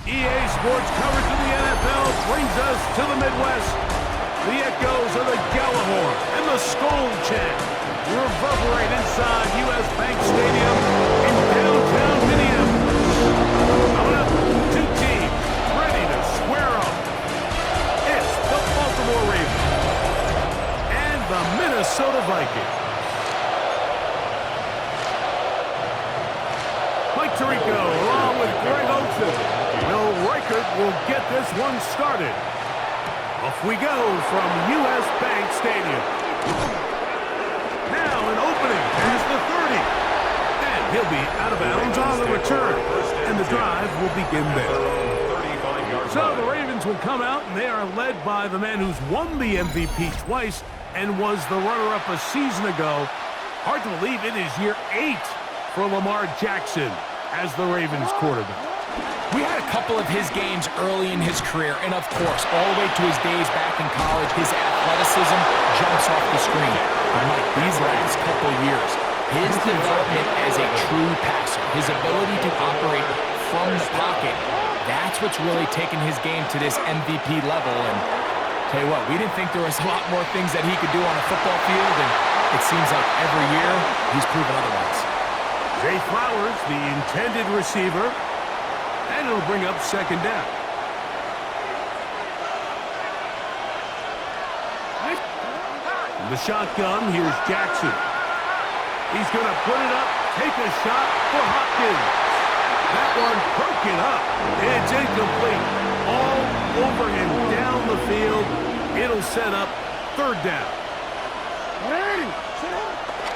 EA Sports coverage of the NFL brings us to the Midwest. The echoes of the Gallahorn and the Skull chant reverberate inside U.S. Bank Stadium in downtown Minneapolis. Coming up, two teams ready to square up. It's the Baltimore Ravens and the Minnesota Vikings. Mike Tirico along with Greg Olsen. Bill Reichert will get this one started. Off we go from U.S. Bank Stadium. Now an opening past the 30. And he'll be out of bounds on the return. And the drive will begin there. So the Ravens will come out, and they are led by the man who's won the MVP twice and was the runner-up a season ago. Hard to believe it is year 8 for Lamar Jackson as the Ravens quarterback. We had a couple of his games early in his career, and of course, all the way to his days back in college, his athleticism jumps off the screen. But Mike, these last couple years, his development as a true passer, his ability to operate from the pocket, that's what's really taken his game to this MVP level. And tell you what, we didn't think there was a lot more things that he could do on a football field, and it seems like every year he's proven otherwise. Zay Flowers, the intended receiver, and it'll bring up second down. In the shotgun, here's Jackson. He's going to put it up, take a shot for Hopkins. That one broken up. It's incomplete. All over and down the field. It'll set up third down.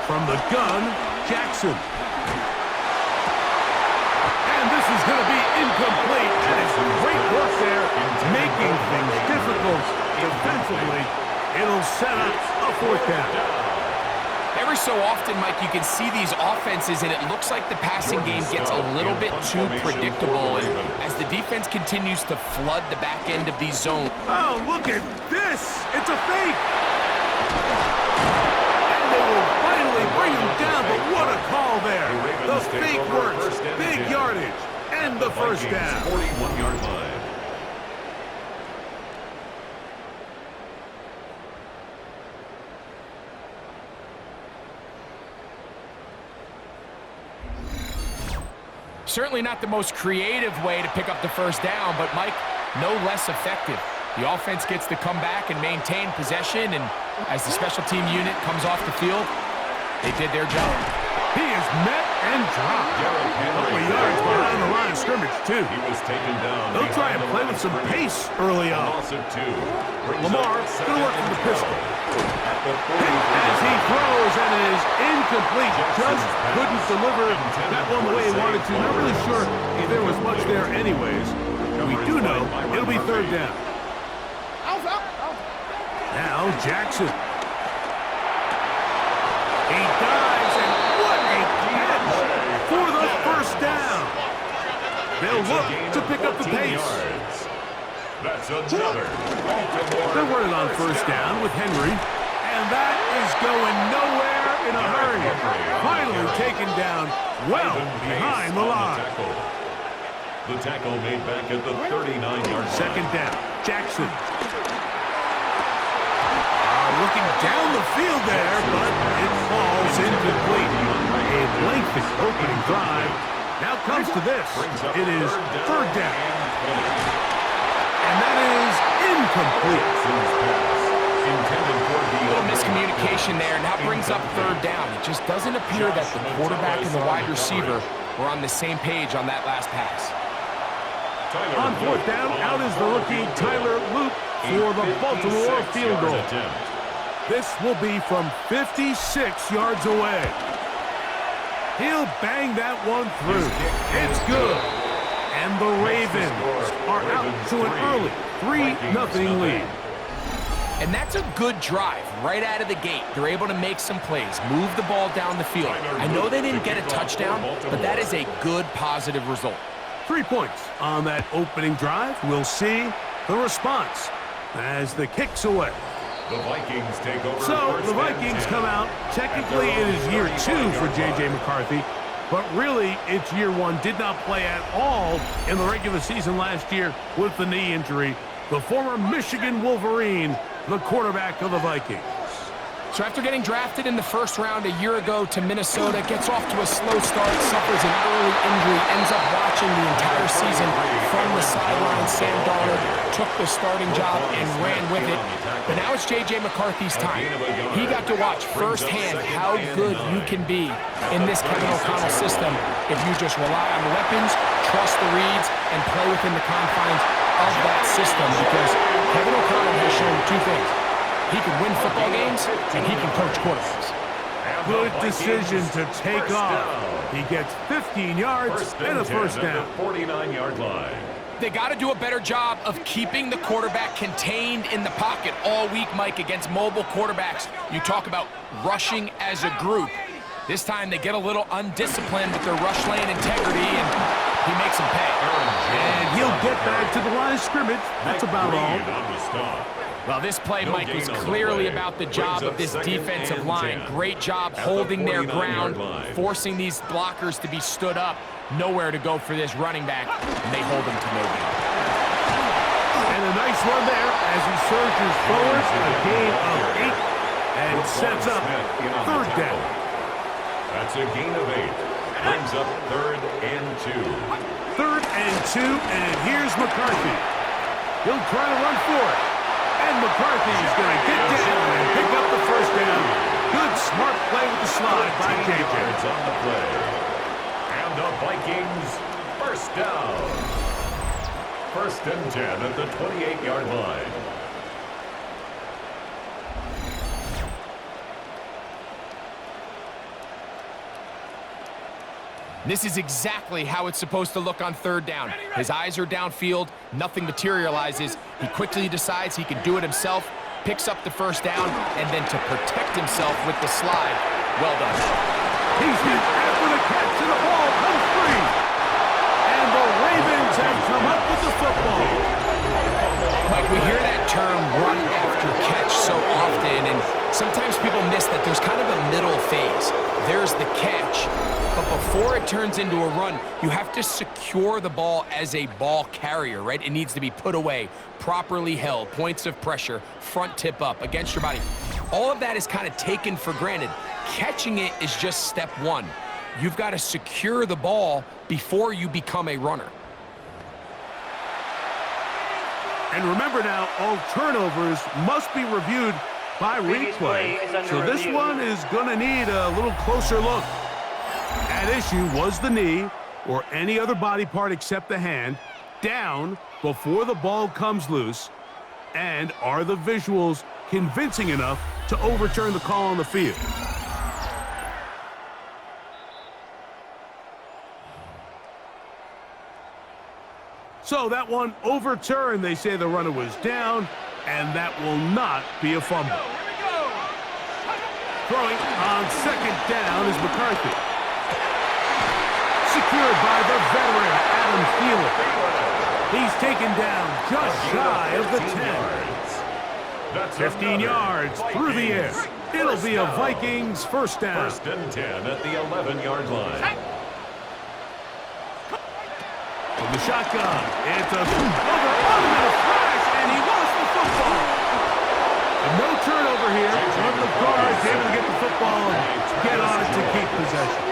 From the gun, Jackson. And this is going to be incomplete. And it's great work there, making things difficult defensively. It'll set up a fourth down. Every so often, Mike, you can see these offenses, and it looks like the passing game gets a little bit too predictable. And as the defense continues to flood the back end of these zones. Oh, look at this. It's a fake. And they will finally bring him down, but what a call there. The fake works, big yardage, and the first down. 41-yard line. Certainly not the most creative way to pick up the first down, but Mike, no less effective. The offense gets to come back and maintain possession, and as the special team unit comes off the field, they did their job. He is met and dropped. A couple of yards behind the line of scrimmage, too. He was taken down. They'll try and play with some pace early on. Lamar going to work from the pistol. As he throws, and it is incomplete. Just couldn't deliver that one the way he wanted to. Not really sure if there was much there anyways. We do know it'll be third down. Now Jackson. He dives, and what a catch for the first down. They'll look to pick up the pace. That's another. They're running on first down with Henry, and that is going nowhere in a hurry. Finally taken down well behind the line. The tackle made back at the 39-yard line. Second down, Jackson. Looking down the field there, but it falls incomplete. A lengthy opening drive. Now comes to this. It is third down. And that is incomplete. A little miscommunication there, and that brings up third down. It just doesn't appear that the quarterback and the wide receiver were on the same page on that last pass. On fourth down, out is the rookie Tyler Luke for the Baltimore field goal. This will be from 56 yards away. He'll bang that one through. It's good. And the Ravens are out to an early 3-0 lead. And that's a good drive right out of the gate. They're able to make some plays, move the ball down the field. I know they didn't get a touchdown, but that is a good, positive result. 3 points on that opening drive. We'll see the response as the kick's away. The Vikings take over. So the Vikings come out. Technically, it is year 2 for J.J. McCarthy. but really it's year one. Did not play at all in the regular season last year with the knee injury. The former Michigan Wolverine, the quarterback of the Vikings. So after getting drafted in the first round a year ago to Minnesota, gets off to a slow start, suffers an early injury, ends up watching the entire season from the sideline. Sam Darnold took the starting job and ran with it. But now it's J.J. McCarthy's time. He got to watch firsthand how good you can be in this Kevin O'Connell system if you just rely on the weapons, trust the reads, and play within the confines of that system, because Kevin O'Connell has shown two things. He can win football games, and he can coach quarterbacks. Good decision to take off. He gets 15 yards and a first down. 49-yard line. They got to do a better job of keeping the quarterback contained in the pocket all week, Mike, against mobile quarterbacks. You talk about rushing as a group. This time they get a little undisciplined with their rush lane integrity, and he makes them pay. And he'll get back to the line of scrimmage. That's about all. Well, this play, Mike, was clearly about the job of this defensive line. Great job holding their ground, forcing these blockers to be stood up. Nowhere to go for this running back, and they hold him to no gain. And a nice run there as he surges forward, a gain of 8, and sets up third down. That's a gain of 8. Brings up 3rd and 2. 3rd and 2, and here's McCarthy. He'll try to run for it. And McCarthy's going to get down and pick up the first down. Good, smart play with the slide by J.J. on the play. And the Vikings first down. 1st and 10 at the 28-yard line. This is exactly how it's supposed to look on 3rd down. His eyes are downfield, nothing materializes. He quickly decides he can do it himself, picks up the first down, and then to protect himself with the slide. Well done. He's hit after the catch, and the ball comes free. And the Ravens have come up with the football. Mike, we hear that term run after catch so often, and sometimes people miss that there's kind of a middle phase. There's the catch, but before it turns into a run, you have to secure the ball as a ball carrier, right? It needs to be put away, properly held, points of pressure, front tip up against your body. All of that is kind of taken for granted. Catching it is just step one. You've got to secure the ball before you become a runner. And remember now, all turnovers must be reviewed by replay. So this one is going to need a little closer look. At issue was the knee, or any other body part except the hand, down before the ball comes loose. And are the visuals convincing enough to overturn the call on the field? So that one overturned. They say the runner was down, and that will not be a fumble. Throwing on 2nd down is McCarthy. Secured by the veteran, Adam Thielen. He's taken down just shy of the 10. 15 yards through the air. It'll be a Vikings first down. 1st and 10 at the 11-yard line. From the shotgun, it's a flash, and he lost the football. And no turnover here. One of the guards able to get the football and get on it to keep possession.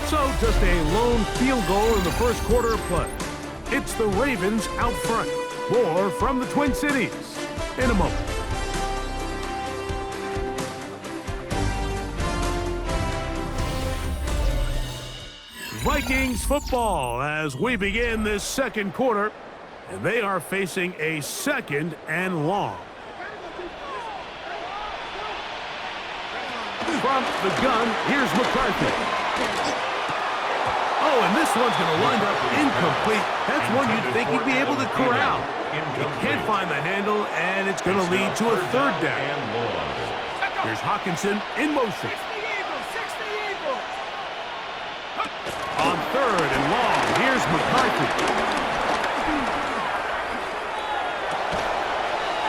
So just a lone field goal in the first quarter of play. It's the Ravens out front. More from the Twin Cities in a moment. Vikings football as we begin this second quarter, and they are facing a 2nd and long. From the gun, here's McCarthy. Oh, and this one's going to wind up incomplete. That's one you'd think he'd be able to corral. He can't find the handle, and it's going to lead to a 3rd down. Here's Hawkinson in motion. On 3rd and long, here's McCarthy.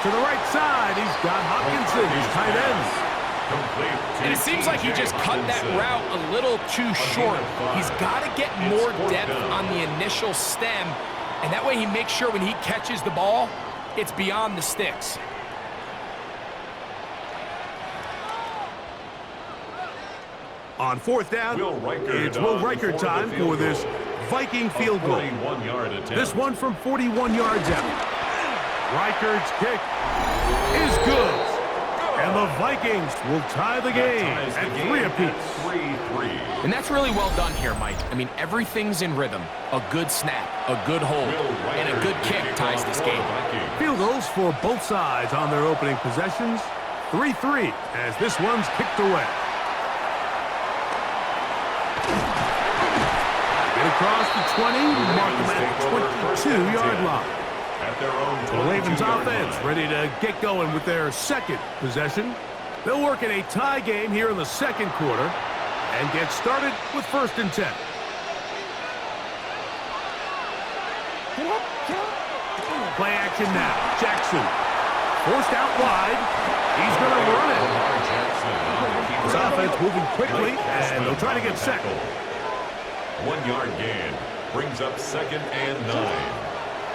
To the right side, he's got Hawkinson, his tight end. Complete. And it seems like he just cut that route a little too short. He's got to get more depth on the initial stem, and that way he makes sure when he catches the ball, it's beyond the sticks. On fourth down, it's Will Riker time for this Viking field goal. This one from 41 yards out. Riker's kick is good. And the Vikings will tie the game at 3 apiece. And that's really well done here, Mike. I mean, everything's in rhythm. A good snap, a good hold, and a good kick ties this game. Field goals for both sides on their opening possessions. 3-3 as this one's kicked away. Get across the 20, mark them at the 22-yard line. The Ravens offense ready to get going with their second possession. They'll work in a tie game here in the second quarter and get started with 1st and 10. Play action now. Jackson forced out wide. He's going to run it. His offense moving quickly, and they'll try to get set. 1-yard gain brings up 2nd and 9.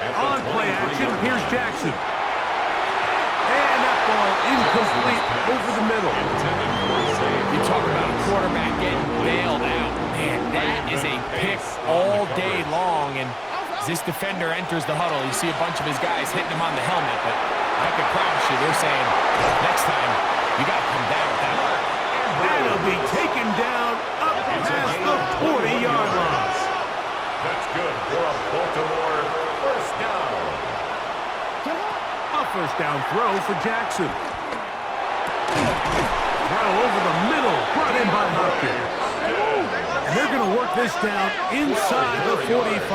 On play action, here's Jackson. And that ball incomplete over the middle. You talk about a quarterback getting bailed out. Man, that is a pick all day long. And as this defender enters the huddle, you see a bunch of his guys hitting him on the helmet. But I can promise you, they're saying, next time, you got to come down with that one. That'll be taken down up past the 40-yard line. That's good for a Baltimore first down. A first down throw for Jackson. Throw over the middle, brought in by Hopkins. And they're going to work this down inside the 45.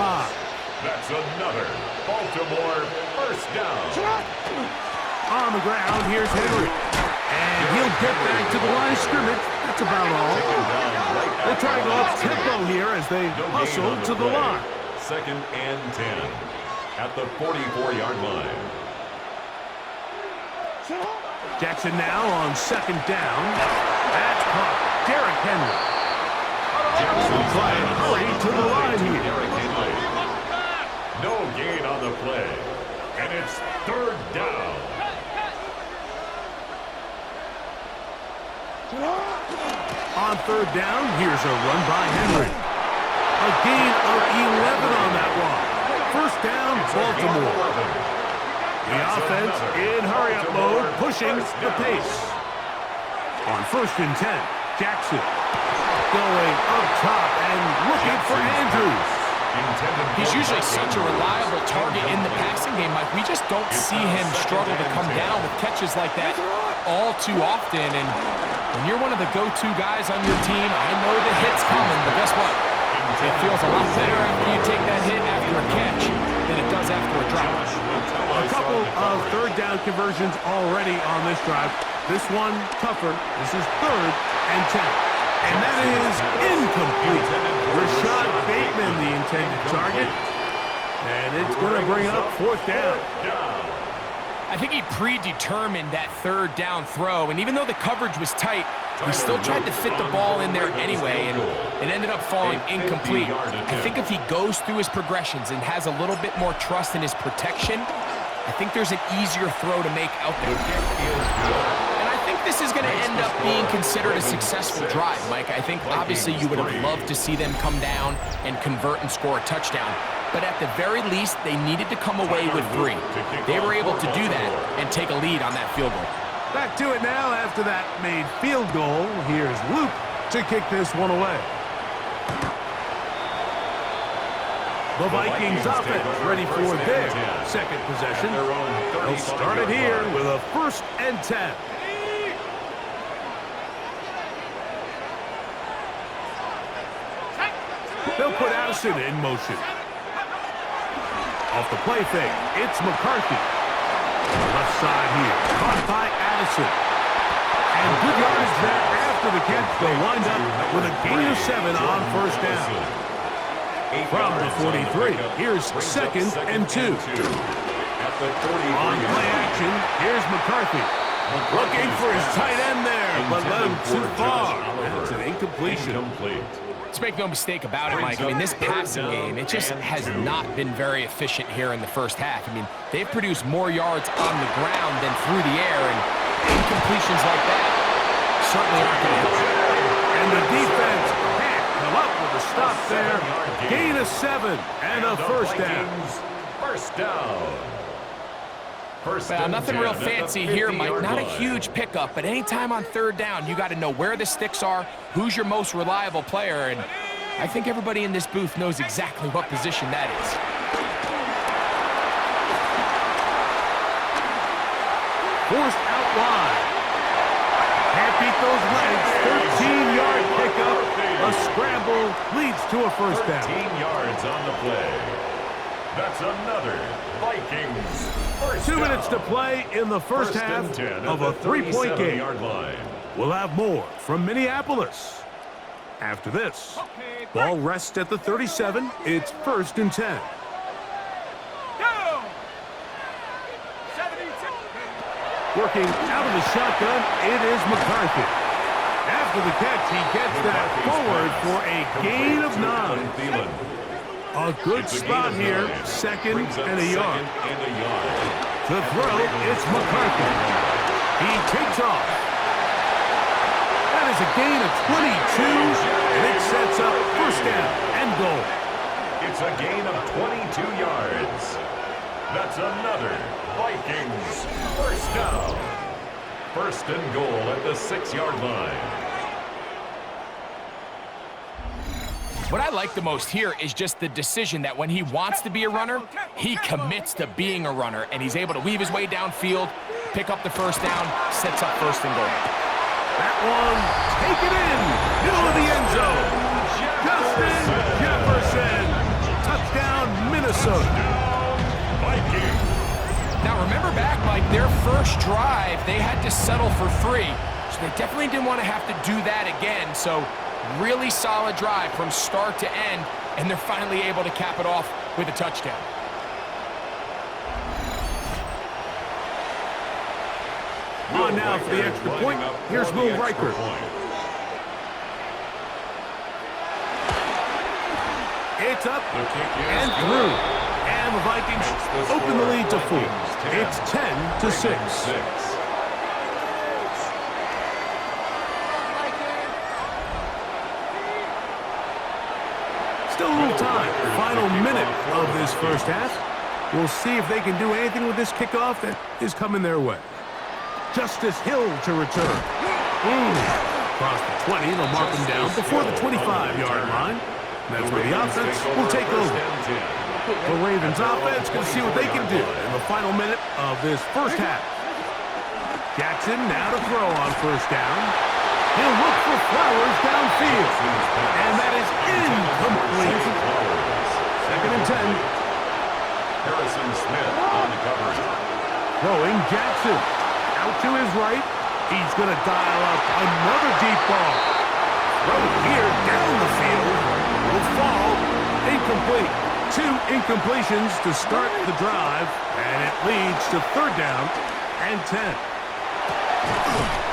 That's another Baltimore first down. On the ground, here's Henry. And he'll get back to the line of scrimmage. That's about all. They'll try to go up tempo here as they hustle to the line. 2nd and 10 at the 44-yard line. Jackson now on 2nd down. That's caught. Derrick Henry. Jackson trying to hurry to the line here. No gain on the play. And it's 3rd down. On 3rd down, here's a run by Henry. A gain of 11 on that one. 1st down, Baltimore. The offense in hurry-up mode, pushing the pace. On 1st and 10, Jackson going up top and looking for Andrews. He's usually such a reliable target in the passing game, Mike. We just don't see him struggle to come down with catches like that all too often. And when you're one of the go-to guys on your team, I know the hit's coming, but guess what? It feels a lot better after you take that hit after a catch than it does after a drop. A couple of 3rd down conversions already on this drive. This one tougher. This is 3rd and 10. And that is incomplete. Rashad Bateman, the intended target. And it's going to bring up 4th down. I think he predetermined that 3rd down throw, and even though the coverage was tight, he still tried to fit the ball in there anyway, and it ended up falling incomplete. I think if he goes through his progressions and has a little bit more trust in his protection, I think there's an easier throw to make out there. And I think this is going to end up being considered a successful drive, Mike. I think obviously you would have loved to see them come down and convert and score a touchdown. But at the very least, they needed to come away with 3. They were able to do that and take a lead on that field goal. Back to it now after that made field goal. Here's Luke to kick this one away. The Vikings offense ready for their second possession. They'll start it here with a 1st and 10. They'll put Addison in motion. Off the play fake, it's McCarthy. Left side here, caught by Addison. And good yardage there after the catch. They'll wind up with a gain of 7 on 1st down. From the 43, here's 2nd and 2. On play action, here's McCarthy. Looking for his tight end there, but led him too far. That's an incompletion. Let's make no mistake about it, Mike. I mean, this passing game, it just has not been very efficient here in the first half. I mean, they've produced more yards on the ground than through the air, and incompletions like that certainly aren't going to help. And the defense can't come up with a stop there. Gain of 7 and a first down. First down. Well, nothing real fancy here, Mike. Not a huge pickup, but anytime on third down, you got to know where the sticks are, who's your most reliable player, and I think everybody in this booth knows exactly what position that is. Forced out wide. Can't beat those legs. 13-yard pickup. A scramble leads to a first down. 13 yards on the play. That's another Vikings first 2 minutes to play in the first half of a 3-point game. We'll have more from Minneapolis. After this, ball rests at the 37. It's 1st and 10. Working out of the shotgun, it is McCarthy. After the catch, he gets that forward for a gain of 9. A good spot here, 2nd and a yard. To throw, it's McCarthy. He takes off. That is a gain of 22, and it sets up first down and goal. It's a gain of 22 yards. That's another Vikings first down. 1st and goal at the 6-yard line. What I like the most here is just the decision that when he wants to be a runner, he commits to being a runner, and he's able to weave his way downfield, pick up the first down, sets up 1st and goal. That one, take it in, middle of the end zone. Justin Jefferson, touchdown Minnesota. Now remember back, Mike, their first drive, they had to settle for 3, so they definitely didn't want to have to do that again. So really solid drive from start to end, and they're finally able to cap it off with a touchdown. On now for the extra point. Here's Will Riker. It's up and through. And the Vikings open the lead to 4. It's 10-6. Still a little time. Final minute of this first half. We'll see if they can do anything with this kickoff that is coming their way. Justice Hill to return. Across the 20, they'll mark him down before the 25-yard line. That's where the offense will take over. The Ravens offense going to see what they can do in the final minute of this first half. Jackson now to throw on first down. He'll look for Flowers downfield. And that is incomplete. 2nd and 10. Harrison Smith on the coverage. Throwing Jackson. Out to his right. He's going to dial up another deep ball. Throw here down the field. Will fall. Incomplete. 2 incompletions to start the drive, and it leads to 3rd down and 10.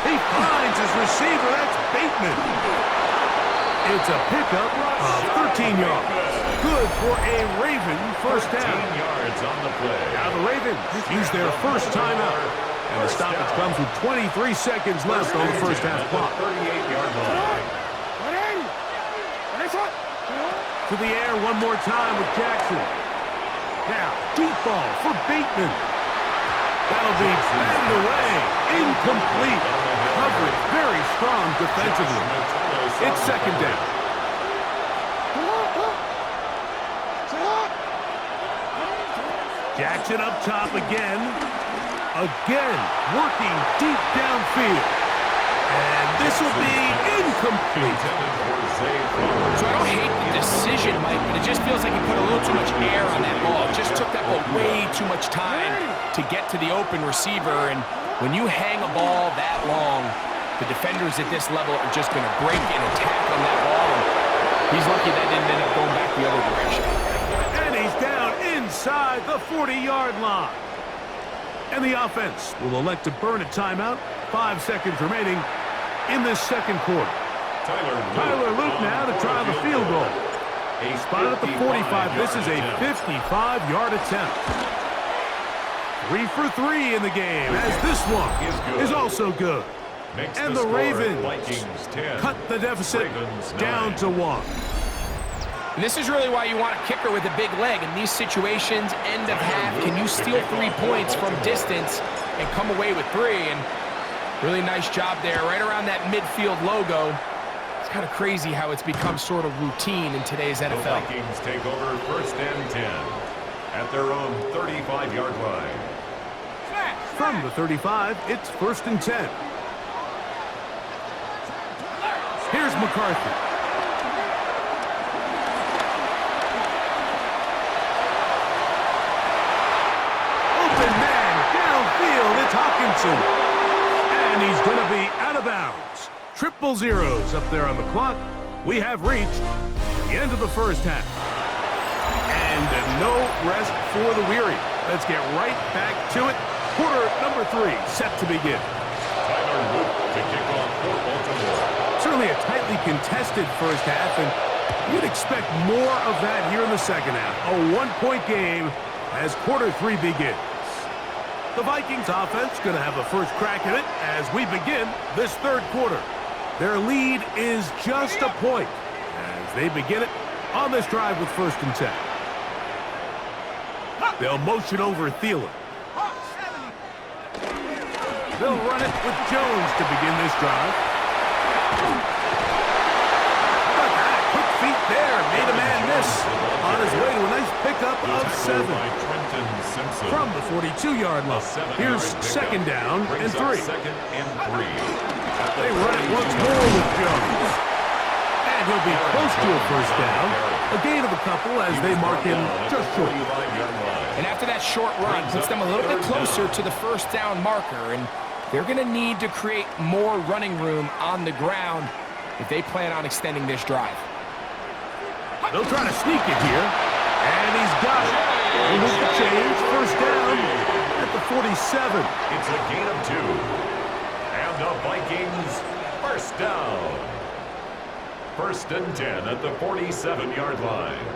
He finds his receiver. That's Bateman. It's a pickup of 13 yards. Good for a Raven first down. 13 yards on the play. Now the Ravens use their first timeout. And the stoppage comes with 23 seconds left on the first half clock. 38-yard line. To the air one more time with Jackson. Now, deep ball for Bateman. That'll be batted away. Incomplete. Coverage very strong defensively. It's 2nd down. Jackson up top again. Again, working deep downfield. And this will be incomplete. So I don't hate the decision, Mike, but it just feels like he put a little too much air on that ball. It just took that ball way too much time to get to the open receiver. And when you hang a ball that long, the defenders at this level are just going to break and attack on that ball. And he's lucky that didn't end up going back the other direction. And he's down inside the 40-yard line. And the offense will elect to burn a timeout 5 seconds remaining in this second quarter. Tyler Luke now to try the field goal. Spotted at the 45. This is a 55-yard attempt. 3 for 3 in the game, as this one is also good. And the Ravens cut the deficit down to 1. And this is really why you want a kicker with a big leg. In these situations, end of half, can you steal 3 points from distance and come away with 3? And really nice job there, right around that midfield logo. It's kind of crazy how it's become sort of routine in today's NFL. The Vikings take over 1st and 10 at their own 35-yard line. From the 35, it's 1st and 10. Here's McCarthy. Open man, downfield, it's Hawkinson. And he's going to be out of bounds. 0-0 up there on the clock. We have reached the end of the first half. And no rest for the weary. Let's get right back to it. Quarter number 3 set to begin. Tyler Luke to kick off for Baltimore. Certainly a tightly contested first half, and you'd expect more of that here in the second half. A 1-point game as quarter 3 begins. The Vikings offense going to have the first crack at it as we begin this third quarter. Their lead is just a point as they begin it on this drive with 1st and 10. They'll motion over Thielen. They'll run it with Jones to begin this drive. How about that? Quick feet there. Made a man miss on his way to a nice pickup of 7. From the 42-yard line. Here's 2nd down and 3. They run it once more with Jones. And he'll be close to a 1st down. A gain of a couple as they mark him just short. And after that short run, puts them a little bit closer to the 1st down marker. And they're going to need to create more running room on the ground if they plan on extending this drive. They'll try to sneak it here. And he's got it. He moves the change. 1st down at the 47. It's a gain of 2. And the Vikings 1st down. 1st and 10 at the 47-yard line.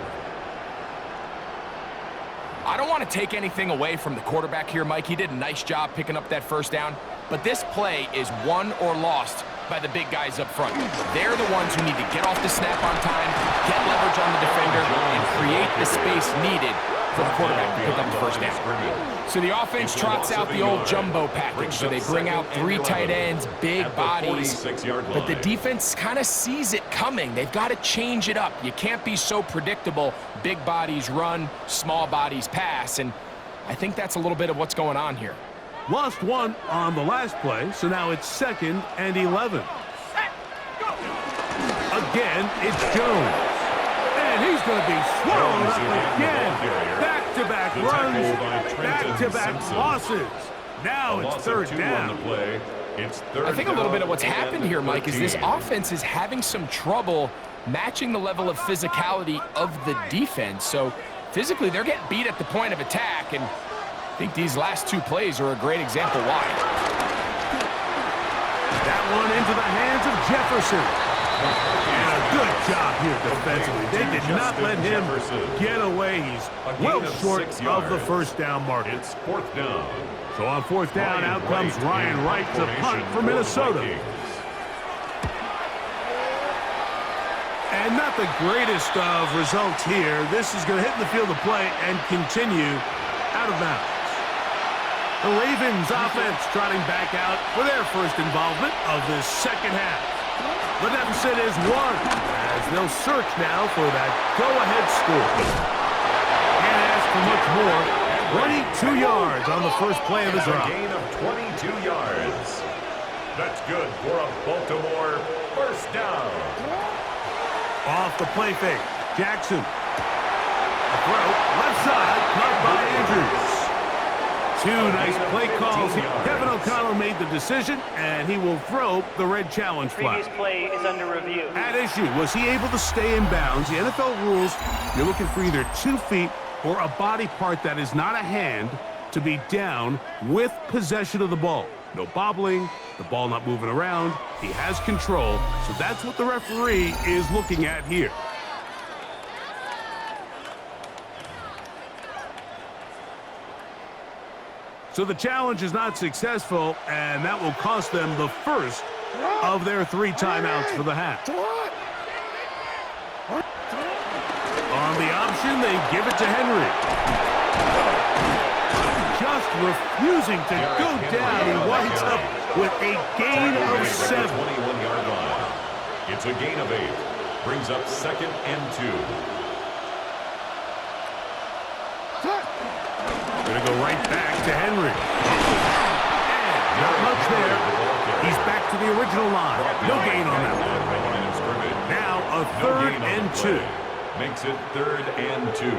I don't want to take anything away from the quarterback here, Mike. He did a nice job picking up that 1st down. But this play is won or lost by the big guys up front. They're the ones who need to get off the snap on time, get leverage on the defender, and create the space needed for the quarterback to pick up the 1st down. So the offense trots out the old jumbo package. So they bring out 3 tight ends, big bodies. But the defense kind of sees it coming. They've got to change it up. You can't be so predictable. Big bodies run, small bodies pass. And I think that's a little bit of what's going on here. Lost 1 on the last play, so now it's 2nd and 11. Again, it's Jones. And he's going to be swallowed up again. Back-to-back runs, back-to-back losses. Now it's 3rd down. I think a little bit of what's happened here, Mike, is this offense is having some trouble matching the level of physicality of the defense. So physically, they're getting beat at the point of attack, and I think these last 2 plays are a great example why. That one into the hands of Jefferson. And a good job here defensively. They did not let him get away. He's well short of the 1st down marker. It's 4th down. So on 4th down, out comes Ryan Wright to punt for Minnesota. And not the greatest of results here. This is going to hit in the field of play and continue out of bounds. The Ravens offense trotting back out for their 1st involvement of this second half. The deficit is 1 as they'll search now for that go-ahead score. Can't ask for much more. 22 yards on the first play of the drive. A gain of 22 yards. That's good for a Baltimore 1st down. Off the play fake. Jackson. A throw. Left side. Caught by Andrews. 2 nice play calls. Kevin O'Connell made the decision, and he will throw the red challenge flag. Previous play is under review. At issue, was he able to stay in bounds? The NFL rules, you're looking for either 2 feet or a body part that is not a hand to be down with possession of the ball. No bobbling, The ball not moving around. He has control, so that's what the referee is looking at here. So the challenge is not successful, and that will cost them the first of their 3 timeouts for the half. On the option, they give it to Henry. Just refusing to go down. He winds up with a gain of 7. 21-yard line. It's a gain of 8. Brings up 2nd and 2. Gonna go right back to Henry. And not much there. He's back to the original line. No gain on that one. Now a 3rd and 2. Makes it 3rd and 2.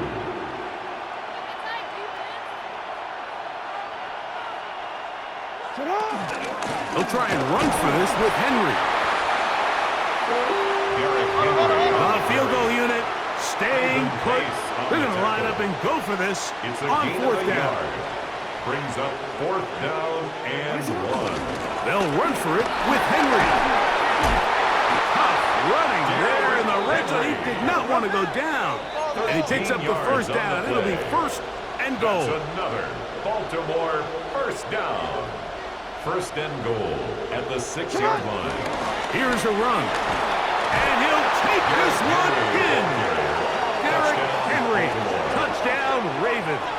They'll try and run for this with Henry. The field goal unit staying put. They're going to line up and go for this on 4th down. Brings up 4th down and 1. They'll run for it with Henry. Tough running there in the red zone. He did not want to go down. And he picks up the 1st down. It'll be 1st and goal. That's another Baltimore 1st down. 1st and goal at the 6-yard line. Here's a run. And he'll take this one in. Derrick Henry. Touchdown, Ravens.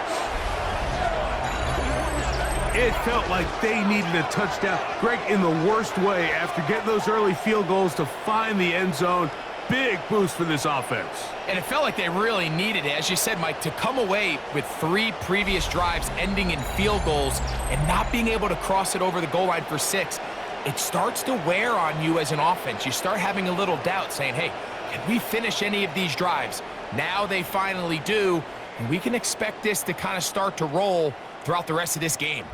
It felt like they needed a touchdown. Greg, in the worst way, after getting those early field goals to find the end zone. Big boost for this offense. And it felt like they really needed it, as you said, Mike, to come away with 3 previous drives ending in field goals and not being able to cross it over the goal line for 6. It starts to wear on you as an offense. You start having a little doubt, saying, hey, can we finish any of these drives? Now they finally do, and we can expect this to kind of start to roll throughout the rest of this game.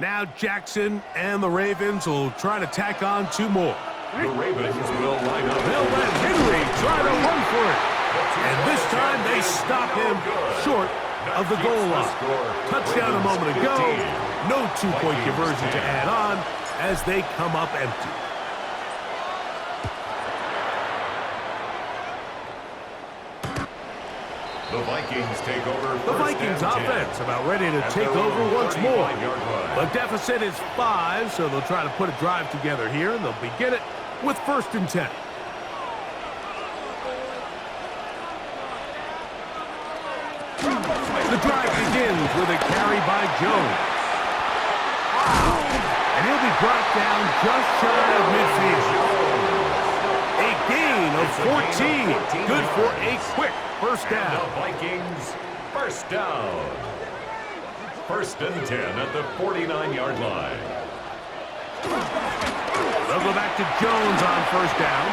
Now Jackson and the Ravens will try to tack on 2 more. The Ravens will line up. They'll let Henry try to run for it. And this time they stop him short of the goal line. Touchdown a moment ago. No 2-point conversion to add on as they come up empty. The Vikings take over. The Vikings offense about ready to take over once more. The deficit is 5, so they'll try to put a drive together here, and they'll begin it with 1st and 10. The drive begins with a carry by Jones. And he'll be brought down just shy of midfield. A gain of 14. Good for a quick 1st down. The Vikings 1st down. 1st and 10 at the 49-yard line. They'll go back to Jones on 1st down.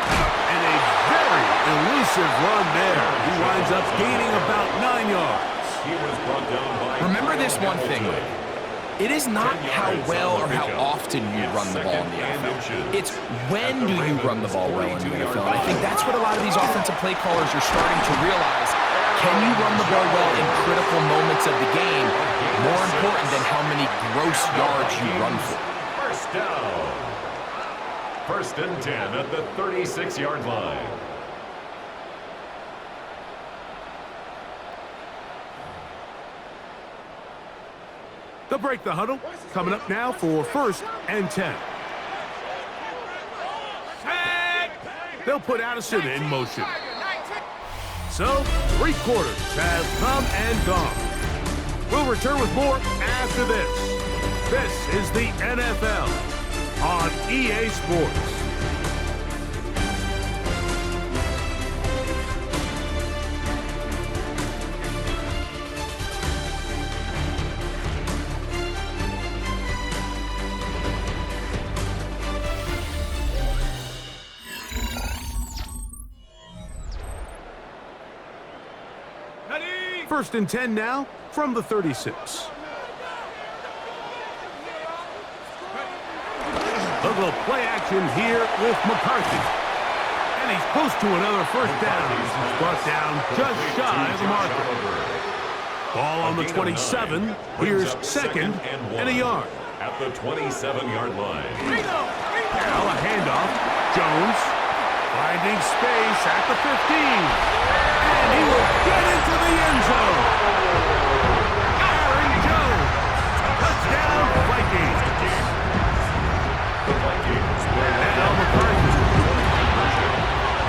And a very elusive run there. He winds up gaining about 9 yards. He was brought down by... Remember this one thing, it is not how well or how often you run the ball in the NFL. It's when do you run the ball well in the NFL. And I think that's what a lot of these offensive play callers are starting to realize. Can you run the ball well in critical moments of the game? More important than how many gross yards you run for. 1st down. 1st and 10 at the 36-yard line. They'll break the huddle. Coming up now for 1st and 10. They'll put Addison in motion. So, 3 quarters have come and gone. We'll return with more after this. This is the NFL on EA Sports. Ready? 1st and 10 now from the 36. They'll go play action here with McCarthy. And he's close to another first down. He's brought down just shy of the marker. Ball on the 27. Here's second and a yard. At the 27-yard line. Now a handoff. Jones finding space at the 15. And he will get into the end zone. Aaron Jones. Touchdown, Vikings. The Vikings will Now McCarthy.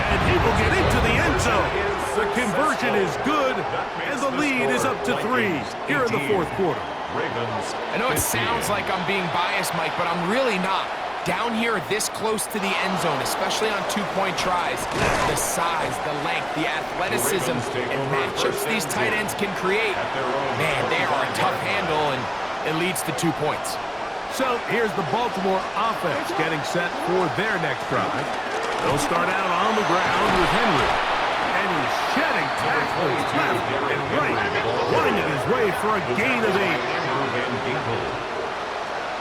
And he will get into the end zone. The conversion is good, and the lead is up to 3 here in the fourth quarter. I know it sounds like I'm being biased, Mike, but I'm really not. Down here this close to the end zone, especially on two-point tries, the size, the length, the athleticism, and matchups these tight ends can create, man, they are a tough handle, and it leads to 2 points. So here's the Baltimore offense getting set for their next drive. They'll start out on the ground with Henry. And he's shedding tackles left and right, winding his way for a gain of 8.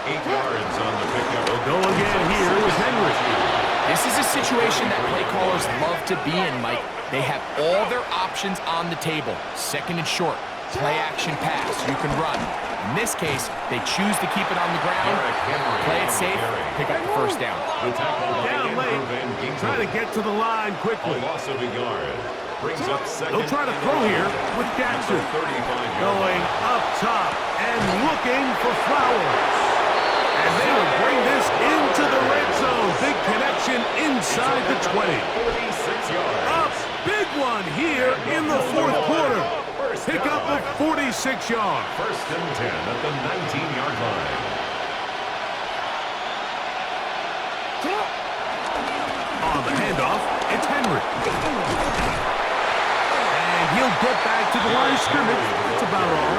8 yards on the pickup. They'll go again here with Henry. This is a situation that play callers love to be in, Mike. They have all their options on the table. Second and short, play action pass, you can run. In this case, they choose to keep it on the ground, play it safe, pick up the first down. Down late, trying to get to the line quickly. A loss of a yard. Brings up second. They'll try to throw here with Jackson. Going up top and looking for Flowers. And they will bring this into the red zone. Big connection inside the 20. 46 yards. A big one here in the fourth quarter. Pick up a 46 yards. First and 10 at the 19-yard line. On the handoff, it's Henry. And he'll get back to the line of scrimmage. That's about all.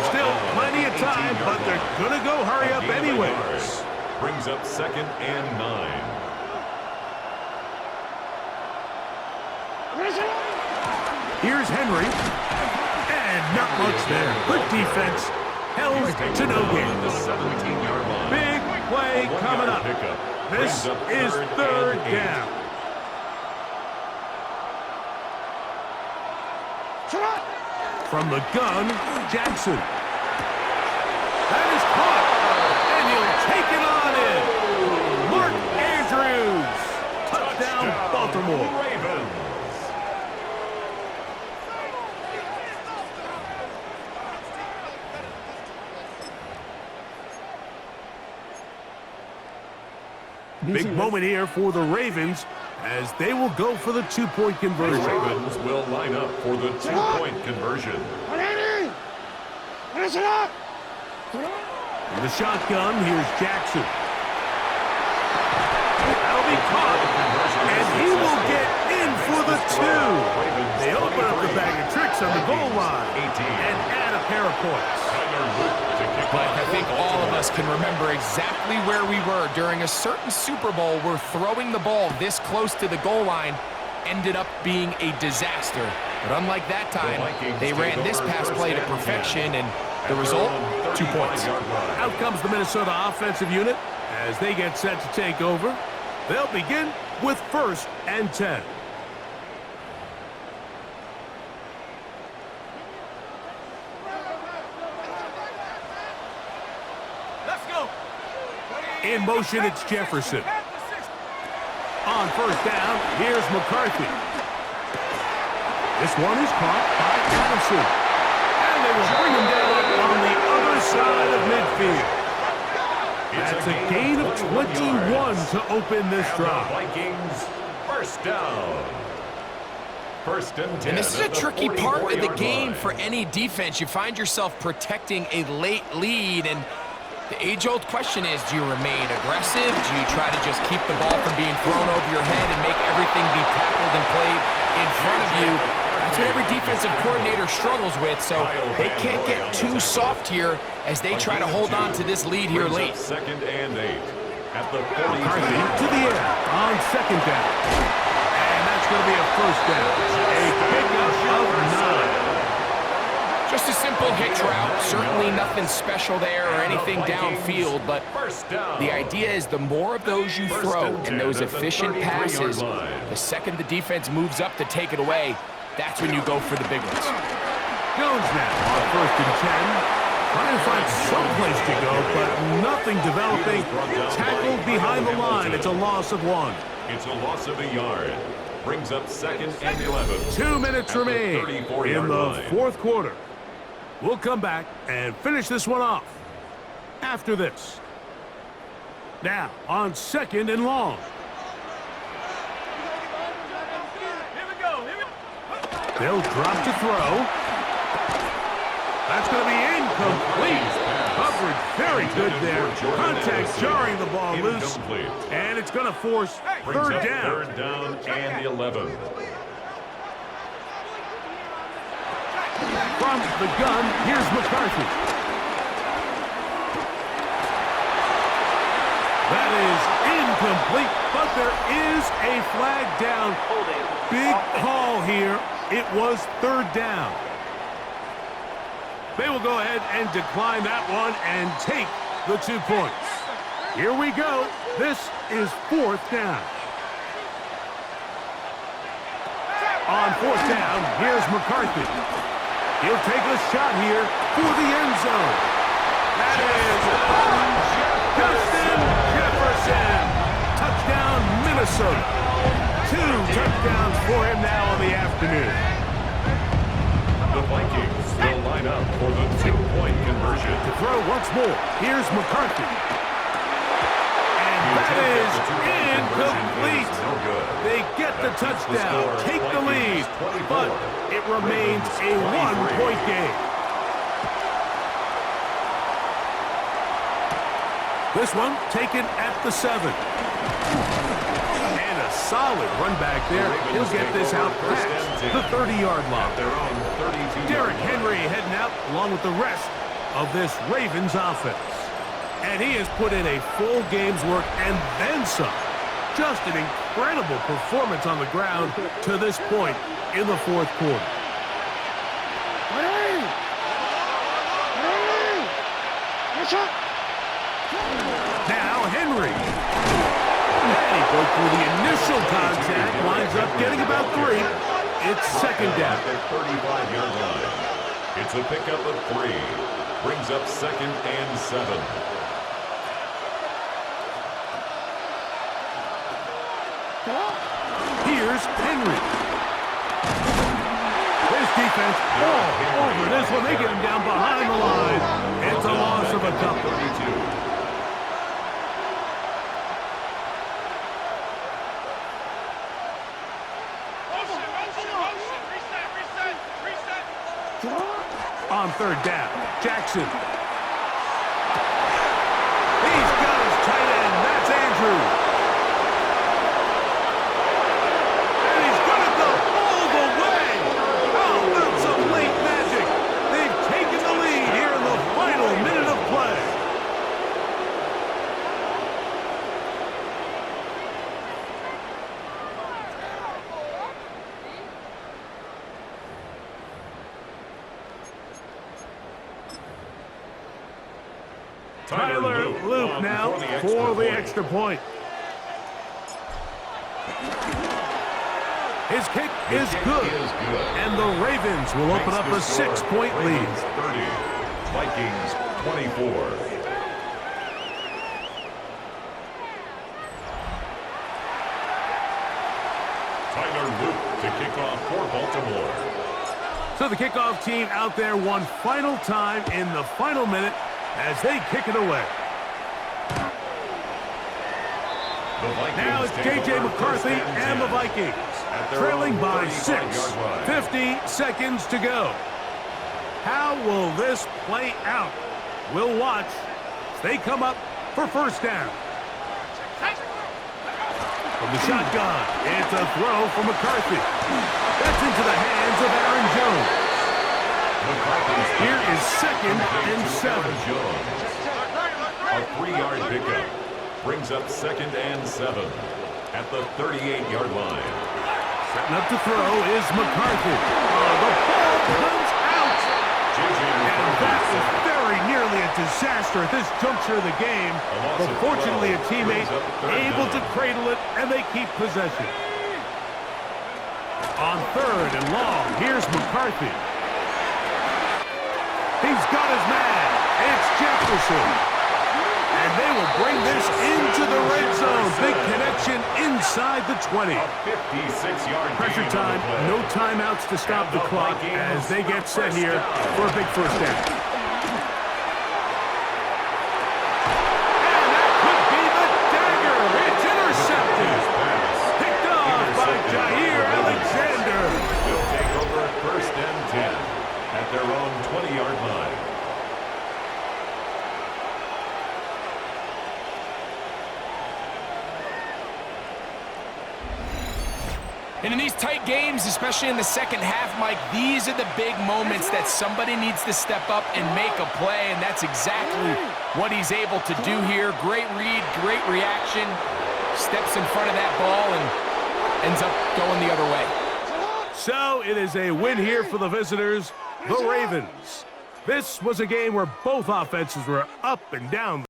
Still plenty of time, but they're going to go hurry up anyways. Brings up second and 9. Here's Henry. And not much there. Good defense. Held to no gain. The 17-yard line. Big play coming up. This is third down. From the gun, Jackson. That is caught. And he'll take it on in. Mark Andrews. Touchdown, Baltimore. Ravens. Big moment here for the Ravens as they will go for the two-point conversion. The Ravens will line up for the two-point conversion. In the shotgun, here's Jackson. That'll be caught, and he will get in for the 2. They open up the bag of tricks on the goal line and add a pair of points. But I think all of us can remember exactly where we were during a certain Super Bowl where throwing the ball this close to the goal line ended up being a disaster. But unlike that time, they ran this pass play to perfection, and the result, 2 points. Out comes the Minnesota offensive unit as they get set to take over. They'll begin with first and 10. In motion, it's Jefferson. On first down, here's McCarthy. This one is caught by Adamson. And they will bring him down on the other side of midfield. That's a gain of 21 to open this drive. Vikings, first down. First and 10. And this is a tricky part of the game for any defense. You find yourself protecting a late lead, and the age-old question is, do you remain aggressive? Do you try to just keep the ball from being thrown over your head and make everything be tackled and played in front of you? That's what every defensive coordinator struggles with, so they can't get too soft here as they try to hold on to this lead here late. Second and 8. At the 40. McCarthy to the air on second down. And that's going to be a first down. A pickup of 9. Just a simple hitch route. Certainly nothing special there or anything downfield, but the idea is the more of those you throw and those efficient passes, the second the defense moves up to take it away, that's when you go for the big ones. Jones now on 1st and 10. Trying to find some place to go, but nothing developing. Tackled behind the line. It's a loss of 1. It's a loss of a yard. Brings up 2nd and 11. 2 minutes remain in the 4th quarter. We'll come back and finish this one off after this. Now on 2nd and long. They'll drop to throw. That's going to be incomplete. Coverage very good there. Contact jarring the ball loose. And it's going to force 3rd down. 3rd down and 11. From the gun, here's McCarthy. That is incomplete, but there is a flag down. Big call here. It was 3rd down. They will go ahead and decline that one and take the 2 points. Here we go. This is 4th down. On 4th down, here's McCarthy. He'll take a shot here for the end zone. That is Justin Jefferson. Touchdown, Minnesota. 2 touchdowns for him now on the afternoon. The Vikings will line up for the 2-point conversion. To throw once more, here's McCarthy. And that is incomplete. They get the touchdown, take the lead, but it remains a 1-point game. This one taken at the 7. And a solid run back there. He'll get this out past the 30-yard line. Derrick Henry heading out along with the rest of this Ravens offense. And he has put in a full game's work and then some. Just an incredible performance on the ground to this point in the 4th quarter. Now Henry. And he broke through the initial contact, winds up getting about 3. It's 2nd down. 35-yard line. It's a pickup of 3. Brings up 2nd and 7. Here's Henry. This defense all over this one. They get him down behind the line. It's a loss of a couple. 32. On 3rd down, Jackson. He's got his tight end. That's Andrews. And he's going to go all the way. How about some late magic? They've taken the lead here in the final minute of play. Tyler Loop now for the extra point. His kick is good, and the Ravens will open up a 6-point lead. 30, Vikings 24. Tyler Loop to kick off for Baltimore. So the kickoff team out there one final time in the final minute as they kick it away. Now it's J.J. McCarthy and the Vikings, trailing by 6. 50 seconds to go. How will this play out? We'll watch as they come up for 1st down. From the shotgun, it's a throw from McCarthy. That's into the hands of Aaron Jones. Here is 2nd and 7. A 3-yard pickup brings up 2nd and 7 at the 38-yard line. Setting up to throw is McCarthy. The ball comes out. That was very nearly a disaster at this juncture of the game, but fortunately a teammate able to cradle it, and they keep possession. On 3rd and long, here's McCarthy. He's got his man. It's Jefferson. And they will bring this into the red zone. Big connection inside the 20. 56-yard Pressure time, no timeouts to stop the clock as they get set here for a big first down. And that could be the dagger. It's intercepted. Picked off by Jair Alexander. Will take over at 1st and 10 at their own 20-yard line. And in these tight games, especially in the second half, Mike, these are the big moments that somebody needs to step up and make a play, and that's exactly what he's able to do here. Great read, great reaction, steps in front of that ball and ends up going the other way. So it is a win here for the visitors, the Ravens. This was a game where both offenses were up and down.